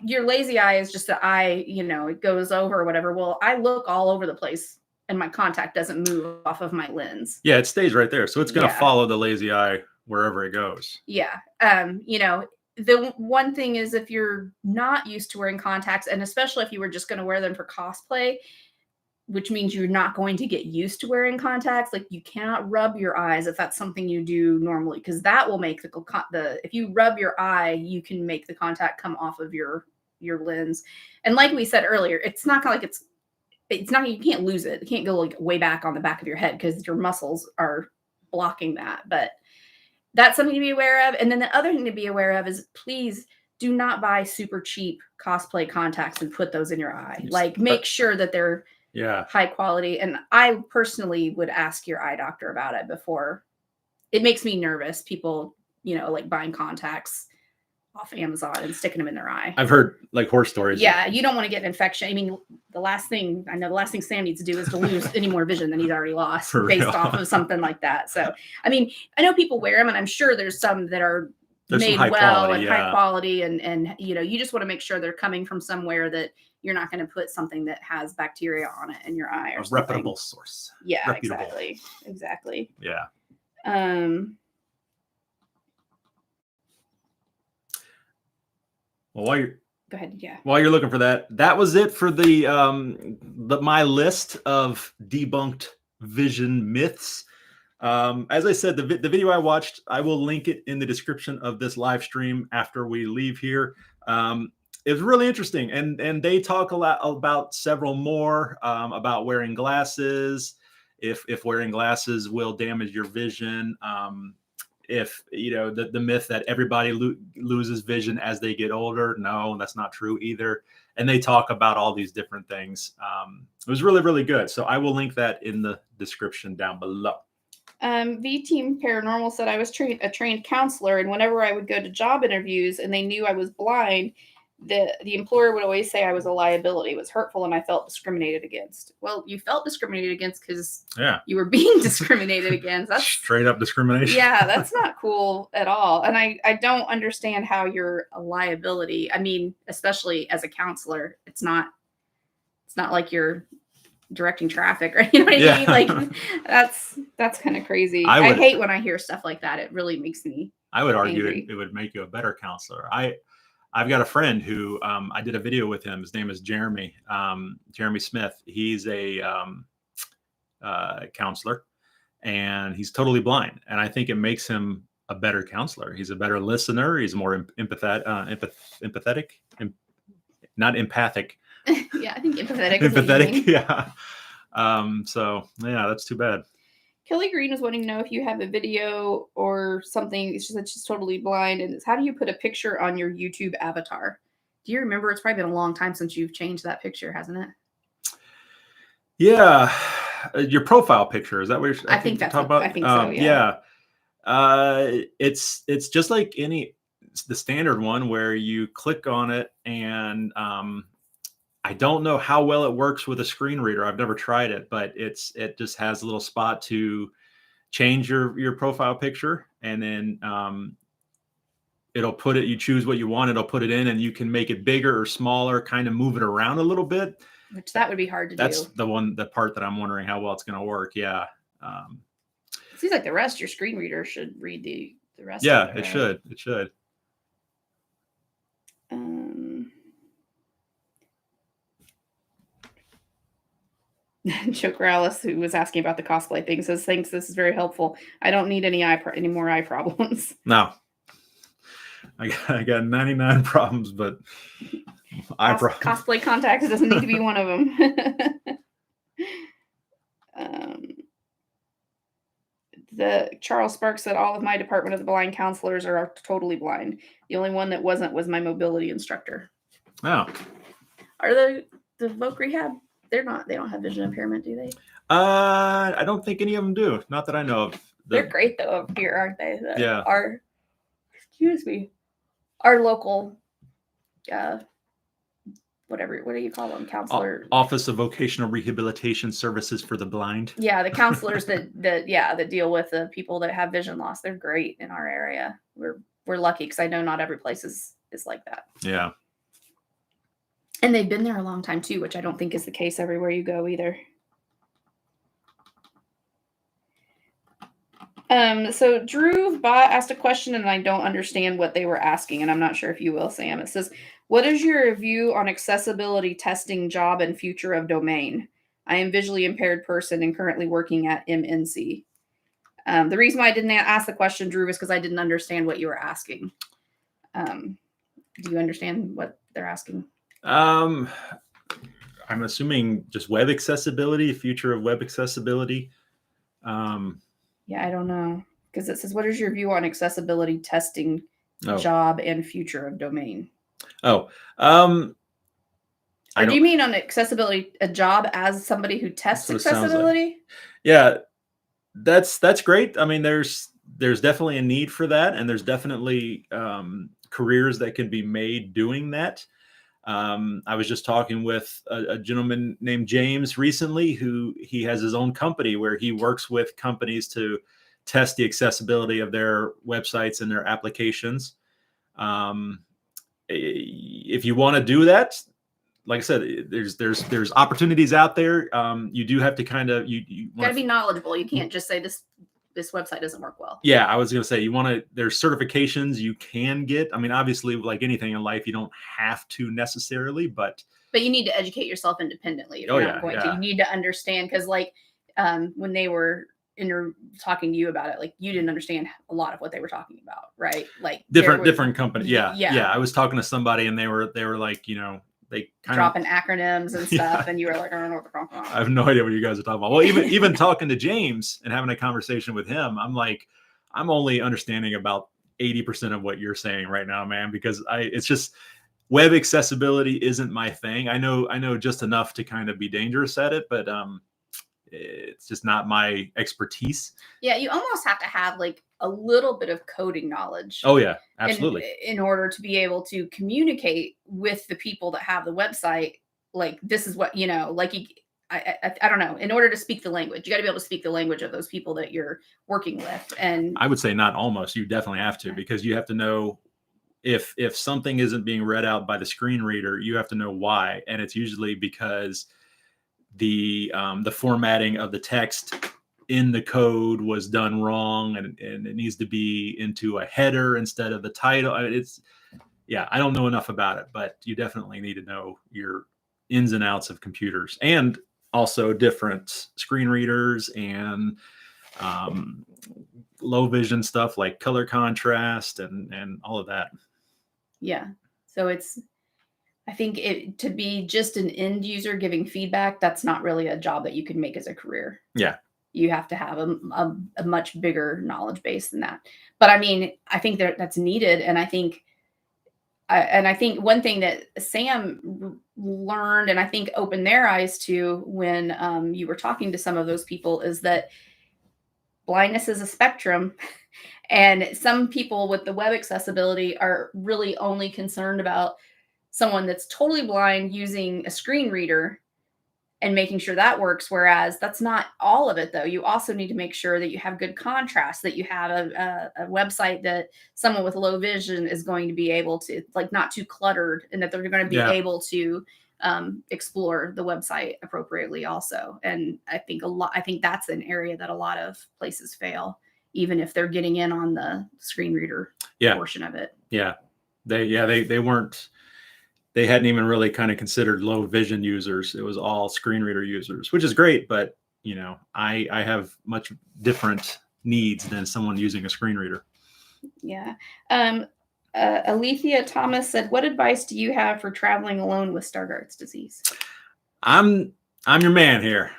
your lazy eye is just the eye, it goes over or whatever. Well, I look all over the place and my contact doesn't move off of my lens. Yeah, it stays right there. So it's going to follow the lazy eye wherever it goes. Yeah. The one thing is if you're not used to wearing contacts, and especially if you were just going to wear them for cosplay, which means you're not going to get used to wearing contacts. Like you cannot rub your eyes if that's something you do normally, because that will make if you rub your eye, you can make the contact come off of your lens. And like we said earlier, it's not like it's not, you can't lose it. It can't go like way back on the back of your head because your muscles are blocking that. But that's something to be aware of. And then the other thing to be aware of is please do not buy super cheap cosplay contacts and put those in your eye. Like make sure that they're high quality. And I personally would ask your eye doctor about it before. It makes me nervous. People, like buying contacts off Amazon and sticking them in their eye. I've heard like horror stories. Yeah, you don't want to get an infection. I mean, the last thing Sam needs to do is to lose any more vision than he's already lost based off of something like that. So, I mean, I know people wear them, and I'm sure there's some that are made well and high quality, and you just want to make sure they're coming from somewhere that you're not going to put something that has bacteria on it in your eye or something. Reputable source. Yeah, exactly. Yeah. Well, go ahead. Yeah. While you're looking for that, that was it for my list of debunked vision myths. As I said, the video I watched, I will link it in the description of this live stream after we leave here. It was really interesting, and they talk a lot about several more about wearing glasses, if wearing glasses will damage your vision. If the myth that everybody loses vision as they get older, no, that's not true either. And they talk about all these different things. It was really, really good. So I will link that in the description down below. V Team Paranormal said I was a trained counselor, and whenever I would go to job interviews and they knew I was blind, the employer would always say I was a liability. It was hurtful and I felt discriminated against. Well, you felt discriminated against because you were being discriminated against. That's straight up discrimination. Yeah, that's not cool at all. And I don't understand how you're a liability. I mean, especially as a counselor, it's not like you're directing traffic, or you know what I mean? Like that's kind of crazy. I hate when I hear stuff like that. It really makes me I would argue angry. it would make you a better counselor. I've got a friend who I did a video with him. His name is Jeremy Smith. He's a counselor, and he's totally blind. And I think it makes him a better counselor. He's a better listener. He's more empathetic, not empathic. Yeah, I think empathetic. Empathetic, yeah. So yeah, that's too bad. Kelly Green was wanting to know if you have a video or something. She said she's totally blind. And it's how do you put a picture on your YouTube avatar? Do you remember? It's probably been a long time since you've changed that picture, hasn't it? Yeah. Your profile picture. Is that what you're I think that's talking about? I think so, yeah. It's just like the standard one where you click on it, and I don't know how well it works with a screen reader. I've never tried it, but it just has a little spot to change your profile picture, and then it'll you choose what you want, it'll put it in, and you can make it bigger or smaller, kind of move it around a little bit. which that would be hard to That's do. the part that I'm wondering how well it's going to work. Yeah. It seems like the rest, your screen reader should read the rest Yeah, of it. it should. It should. Joe Corrales, who was asking about the cosplay thing, says, thanks, this is very helpful. I don't need any more eye problems. No. I got 99 problems, but cosplay contacts doesn't need to be one of them. The Charles Sparks said all of my department of the blind counselors are totally blind. The only one that wasn't was my mobility instructor. Oh. Are the Voc Rehab? They don't have vision impairment, do they? I don't think any of them do. Not that I know of. They're great though up here, aren't they? Yeah. Our local, what do you call them? Counselor. Office of Vocational Rehabilitation Services for the Blind. Yeah, the counselors that deal with the people that have vision loss. They're great in our area. We're lucky because I know not every place is like that. Yeah. And they've been there a long time too, which I don't think is the case everywhere you go either. So Drew asked a question and I don't understand what they were asking, and I'm not sure if you will, Sam. It says, what is your view on accessibility testing job and future of domain? I am visually impaired person and currently working at MNC. The reason why I didn't ask the question, Drew, is because I didn't understand what you were asking. Do you understand what they're asking? I'm assuming just web accessibility, future of web accessibility. Yeah, I don't know. Because it says, what is your view on accessibility testing job and future of domain? Oh, do you mean on accessibility, a job as somebody who tests accessibility? Like. Yeah, that's great. I mean, there's definitely a need for that. And there's definitely careers that can be made doing that. I was just talking with a gentleman named James recently, who he has his own company where he works with companies to test the accessibility of their websites and their applications. If you want to do that, like I said, there's opportunities out there. You do have to kind of you got to be knowledgeable. You can't just say this website doesn't work well. Yeah, I was going to say there's certifications you can get. I mean, obviously, like anything in life, you don't have to necessarily, but you need to educate yourself independently. If you're not going to. You need to understand, because when they were talking to you about it, like you didn't understand a lot of what they were talking about, right? Like different companies. Yeah. I was talking to somebody and they were like, they kind dropping acronyms and stuff, and you were like, I don't know what they're talking about. I have no idea what you guys are talking about. Well, even talking to James and having a conversation with him, I'm like, I'm only understanding about 80% of what you're saying right now, man, because it's just web accessibility isn't my thing. I know just enough to kind of be dangerous at it, but it's just not my expertise. Yeah, you almost have to have like a little bit of coding knowledge. Oh yeah, absolutely. In order to be able to communicate with the people that have the website, like this is what, I don't know. In order to speak the language, you got to be able to speak the language of those people that you're working with. And I would say not almost. You definitely have to, because you have to know if something isn't being read out by the screen reader, you have to know why, and it's usually because the formatting of the text in the code was done wrong, and it needs to be into a header instead of the title. I don't know enough about it, but you definitely need to know your ins and outs of computers, and also different screen readers and low vision stuff like color contrast and all of that. Yeah. So I think to be just an end user giving feedback, that's not really a job that you can make as a career. Yeah. You have to have a much bigger knowledge base than that. But I mean, I think that's needed. And I think one thing that Sam learned, and I think opened their eyes to when you were talking to some of those people, is that blindness is a spectrum. And some people with the web accessibility are really only concerned about someone that's totally blind using a screen reader and making sure that works. Whereas that's not all of it, though. You also need to make sure that you have good contrast, that you have a website that someone with low vision is going to be able to, like, not too cluttered, and that they're going to be able to explore the website appropriately also. And I think that's an area that a lot of places fail, even if they're getting in on the screen reader portion of it. Yeah. They weren't, they hadn't even really kind of considered low vision users. It was all screen reader users, which is great. But, you know, I have much different needs than someone using a screen reader. Yeah. Alethea Thomas said, what advice do you have for traveling alone with Stargardt's disease? I'm your man here.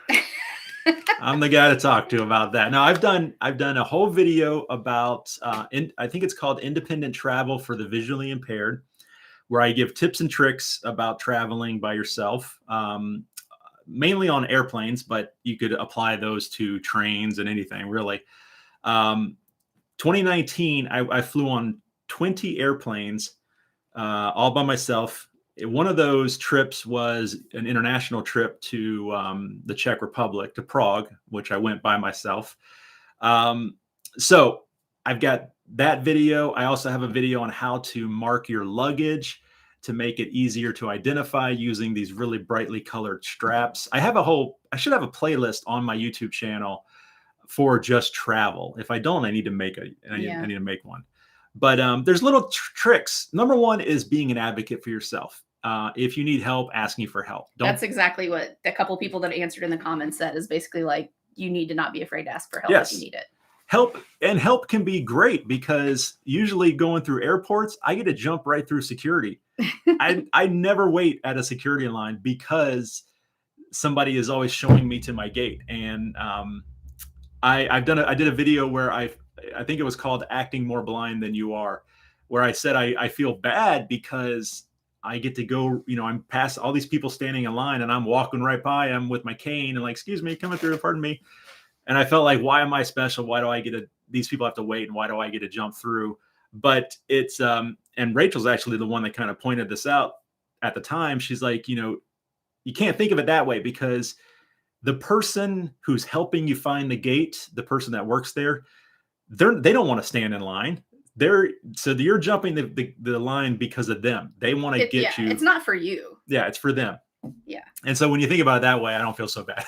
I'm the guy to talk to about that. Now, I've done a whole video about I think it's called Independent Travel for the Visually Impaired, where I give tips and tricks about traveling by yourself, mainly on airplanes, but you could apply those to trains and anything really. 2019, I flew on 20 airplanes all by myself. One of those trips was an international trip to the Czech Republic, to Prague, which I went by myself. So I've got that video. I also have a video on how to mark your luggage to make it easier to identify using these really brightly colored straps. I should have a playlist on my YouTube channel for just travel. If I don't, I need to make I need to make one. But there's little tricks. Number one is being an advocate for yourself. If you need help, asking for help. That's exactly what the couple people that answered in the comments said, is basically like, you need to not be afraid to ask for help if you need it. Help can be great, because usually going through airports, I get to jump right through security. I never wait at a security line because somebody is always showing me to my gate. And I did a video where I think it was called Acting More Blind Than You Are, where I said I feel bad because I get to go, you know, I'm past all these people standing in line and I'm walking right by them with my cane and like, excuse me, coming through, pardon me. And I felt like, why am I special? Why do I get these people have to wait, and why do I get to jump through? But it's, and Rachel's actually the one that kind of pointed this out at the time. She's like, you know, you can't think of it that way, because the person who's helping you find the gate, the person that works there, they don't want to stand in line. So you're jumping the line because of them. They want to get you. It's not for you. Yeah, it's for them. Yeah. And so when you think about it that way, I don't feel so bad.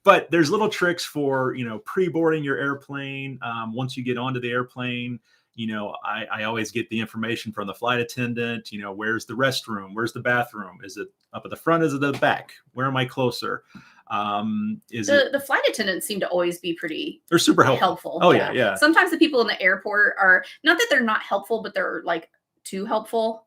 But there's little tricks for, you know, pre-boarding your airplane. Once you get onto the airplane, you know, I always get the information from the flight attendant. You know, where's the restroom? Where's the bathroom? Is it up at the front? Is it at the back? Where am I closer? The flight attendants seem to always be they're super helpful. Oh yeah. Sometimes the people in the airport are not that they're not helpful, but they're like too helpful.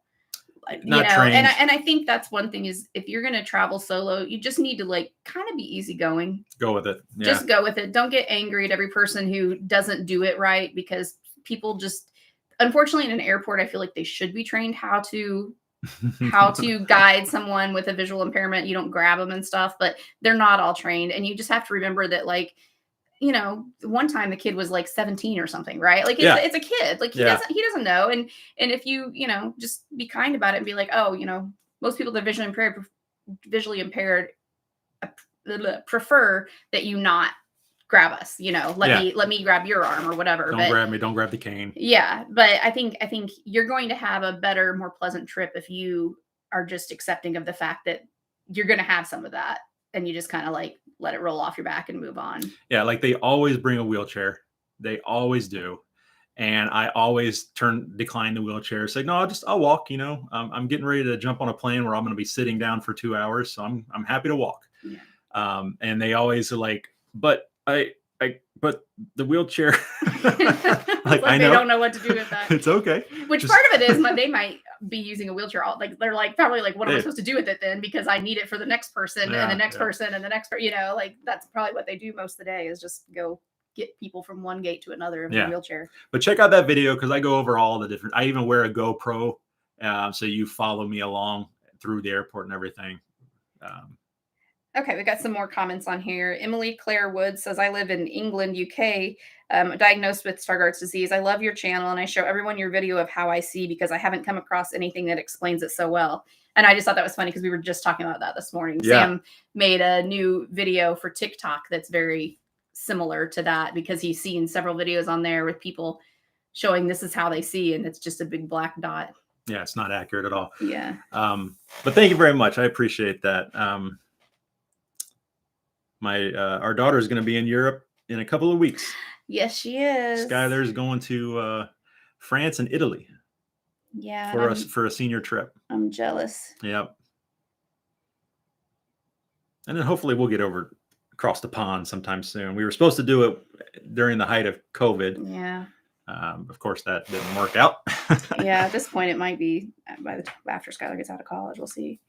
Not trained. And I think that's one thing, is if you're going to travel solo, you just need to like kind of be easygoing. Go with it. Yeah. Just go with it. Don't get angry at every person who doesn't do it right, because people just, unfortunately, in an airport, I feel like they should be trained how to guide someone with a visual impairment. You don't grab them and stuff, but they're not all trained. And you just have to remember that, like, you know, one time the kid was like 17 or something, right? Like it's a kid, like he doesn't know. And if you know, just be kind about it and be like, oh, you know, most people that are visually impaired prefer that you not grab us, you know, let me grab your arm or whatever. Grab me. Don't grab the cane. Yeah. But I think you're going to have a better, more pleasant trip if you are just accepting of the fact that you're going to have some of that, and you just kind of like let it roll off your back and move on. Yeah. Like they always bring a wheelchair. They always do. And I always decline the wheelchair. Say, no, I'll walk, you know, I'm getting ready to jump on a plane where I'm going to be sitting down for 2 hours. So I'm happy to walk. Yeah. And they always are like, but the wheelchair, like I know they don't know what to do with that. It's okay. Which part of it is they might be using a wheelchair. Like they're like, probably like, what am I supposed to do with it then? Because I need it for the next person and the next person and the next person, you know, like that's probably what they do most of the day, is just go get people from one gate to another in a wheelchair. But check out that video, because I go over all the different, I even wear a GoPro. So you follow me along through the airport and everything. Okay, we got some more comments on here. Emily Claire Woods says, I live in England, UK, diagnosed with Stargardt's disease. I love your channel, and I show everyone your video of how I see, because I haven't come across anything that explains it so well. And I just thought that was funny, because we were just talking about that this morning. Yeah. Sam made a new video for TikTok that's very similar to that, because he's seen several videos on there with people showing this is how they see, and it's just a big black dot. Yeah, it's not accurate at all. Yeah. But thank you very much. I appreciate that. Our daughter is going to be in Europe in a couple of weeks. Yes, she is. Skylar's going to France and Italy. Yeah. For a senior trip. I'm jealous. Yep. And then hopefully we'll get over across the pond sometime soon. We were supposed to do it during the height of COVID. Yeah. Of course, that didn't work out. Yeah, at this point, it might be after Skylar gets out of college. We'll see.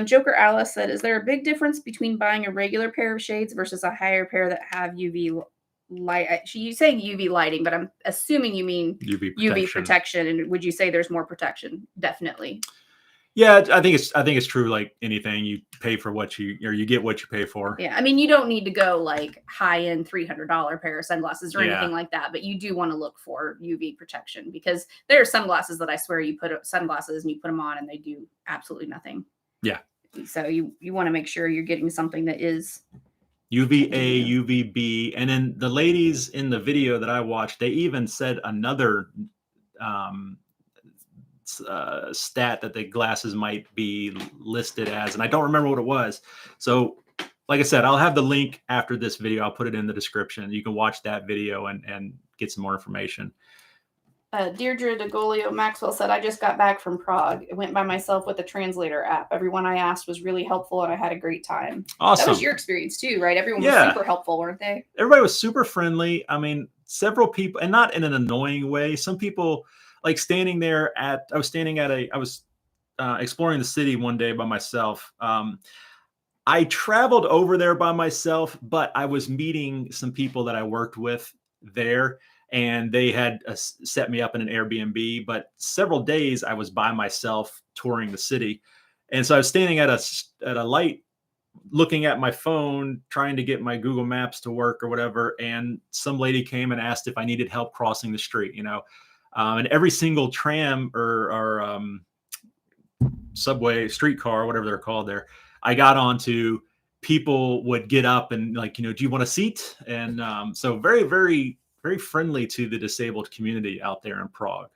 Joker Alice said, "Is there a big difference between buying a regular pair of shades versus a higher pair that have UV light?" She's saying UV lighting, but I'm assuming you mean UV protection. And would you say there's more protection? Definitely. Yeah, I think it's true. Like anything, you pay for what you get what you pay for. Yeah, I mean, you don't need to go like high-end $300 pair of sunglasses or anything like that, but you do want to look for UV protection, because there are sunglasses that I swear you put sunglasses and you put them on and they do absolutely nothing. Yeah. So you want to make sure you're getting something that is UVA, UVB, and then the ladies in the video that I watched, they even said another stat that the glasses might be listed as, and I don't remember what it was. So like I said, I'll have the link after this video. I'll put it in the description. You can watch that video and get some more information. Deirdre DeGolio Maxwell said, "I just got back from Prague. I went by myself with the translator app. Everyone I asked was really helpful and I had a great time." Awesome. That was your experience too, right? Everyone was super helpful, weren't they? Everybody was super friendly. I mean, several people, and not in an annoying way. Some people, like standing there I was exploring the city one day by myself. I traveled over there by myself, but I was meeting some people that I worked with there, and they had set me up in an Airbnb. But several days I was by myself touring the city. And so I was standing at a light, looking at my phone, trying to get my Google Maps to work or whatever. And some lady came and asked if I needed help crossing the street, and every single tram or subway, streetcar, whatever they're called there, I got onto, people would get up and like, do you want a seat? And so very, very, very friendly to the disabled community out there in Prague.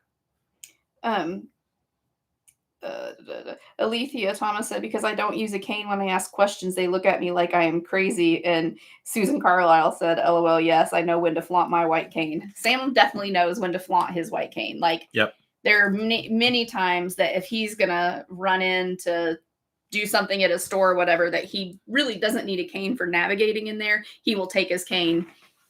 Alethea Thomas said, "Because I don't use a cane when I ask questions, they look at me like I am crazy." And Susan Carlisle said, "LOL, yes, I know when to flaunt my white cane." Sam definitely knows when to flaunt his white cane. Like, yep. There are many times that if he's going to run in to do something at a store or whatever, that he really doesn't need a cane for navigating in there, he will take his cane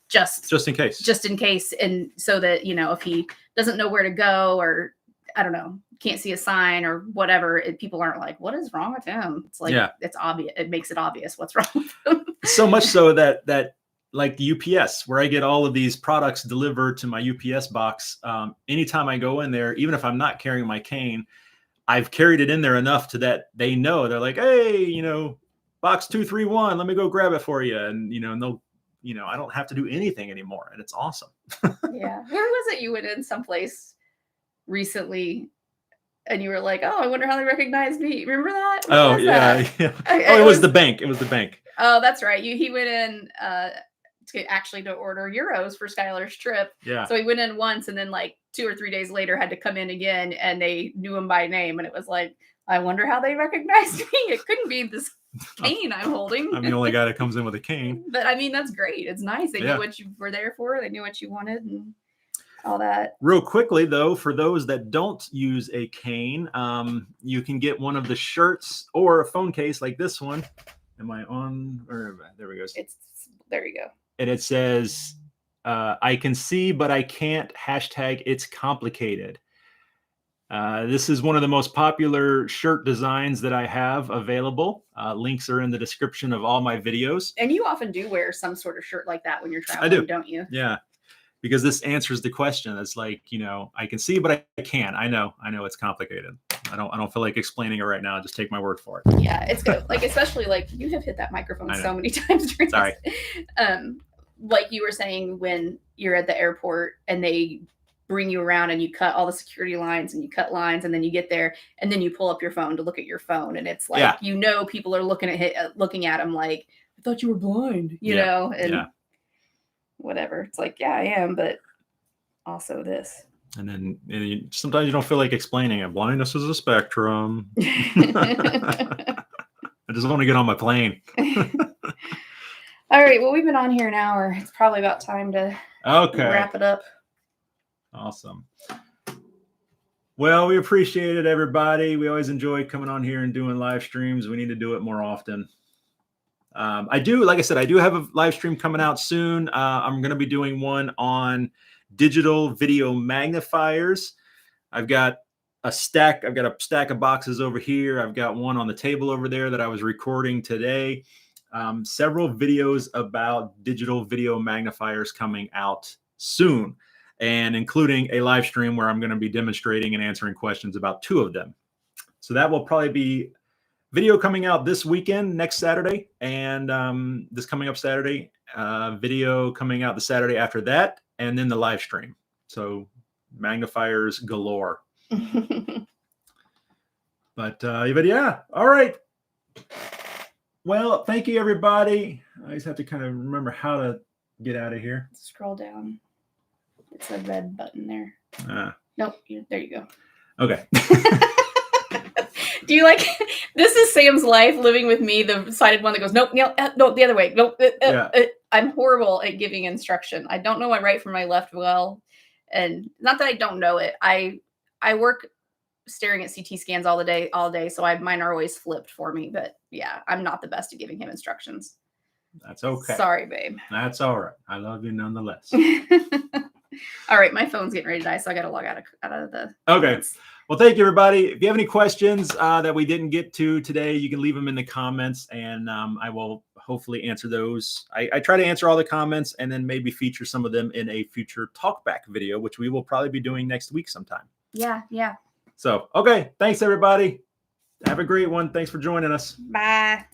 just in case. And so that, if he doesn't know where to go, or I don't know, can't see a sign or whatever, people aren't like, what is wrong with him? It's like, It's obvious. It makes it obvious what's wrong with him. So much so that like the UPS, where I get all of these products delivered to my UPS box, anytime I go in there, even if I'm not carrying my cane, I've carried it in there enough to that they know. They're like, "Hey, box 231, let me go grab it for you." And, and they'll, I don't have to do anything anymore. And it's awesome. Yeah. Where was it you went in someplace recently and you were like, "Oh, I wonder how they recognize me"? Remember that? Yeah. It was the bank. It was the bank. Oh, that's right. He went in to order euros for Skylar's trip. Yeah. So he went in once, and then like 2 or 3 days later had to come in again, and they knew him by name. And it was like, I wonder how they recognized me. It couldn't be this cane I'm holding. I'm the only guy that comes in with a cane. But I mean, that's great. It's nice. They knew what you were there for. They knew what you wanted and all that. Real quickly, though, for those that don't use a cane, you can get one of the shirts or a phone case like this one. Am I on? Or there we go. There you go. And it says, "I can see, but I can't. #it's complicated." This is one of the most popular shirt designs that I have available. Links are in the description of all my videos. And you often do wear some sort of shirt like that when you're traveling, I do. Don't you? Yeah. Because this answers the question. It's like, I can see, but I can't. I know it's complicated. I don't feel like explaining it right now. Just take my word for it. Yeah, it's good. Like, especially like you have hit that microphone so many times during Sorry. This. Like you were saying, when you're at the airport and they bring you around and you cut all the security lines and you cut lines, and then you get there and then you pull up your phone to look at your phone, and it's like, people are looking at him like, "I thought you were blind," and whatever. It's like, yeah, I am, but also this. And then sometimes you don't feel like explaining it. Blindness is a spectrum. I just want to get on my plane. All right. Well, we've been on here an hour. It's probably about time to wrap it up. Awesome. Well, we appreciate it, everybody. We always enjoy coming on here and doing live streams. We need to do it more often. Like I said, I do have a live stream coming out soon. I'm going to be doing one on digital video magnifiers. I've got a stack of boxes over here. I've got one on the table over there that I was recording today. Several videos about digital video magnifiers coming out soon, and including a live stream where I'm going to be demonstrating and answering questions about 2 of them. So that will probably be video coming out this weekend, next Saturday, and this coming up Saturday, video coming out the Saturday after that, and then the live stream. So magnifiers galore. But yeah, all right. Well, thank you, everybody. I just have to kind of remember how to get out of here. Scroll down. It's a red button there. Nope. There you go. Okay. Do you like, this is Sam's life living with me, the sided one that goes, nope, no, the other way. Nope. I'm horrible at giving instruction. I don't know my right from my left well. And not that I don't know it. I work staring at CT scans all day. So mine are always flipped for me. But yeah, I'm not the best at giving him instructions. That's okay. Sorry, babe. That's all right. I love you nonetheless. All right. My phone's getting ready to die. So I got to log out of the. Okay. Well, thank you, everybody. If you have any questions that we didn't get to today, you can leave them in the comments, and I will hopefully answer those. I try to answer all the comments and then maybe feature some of them in a future talkback video, which we will probably be doing next week sometime. Yeah. So, okay. Thanks, everybody. Have a great one. Thanks for joining us. Bye.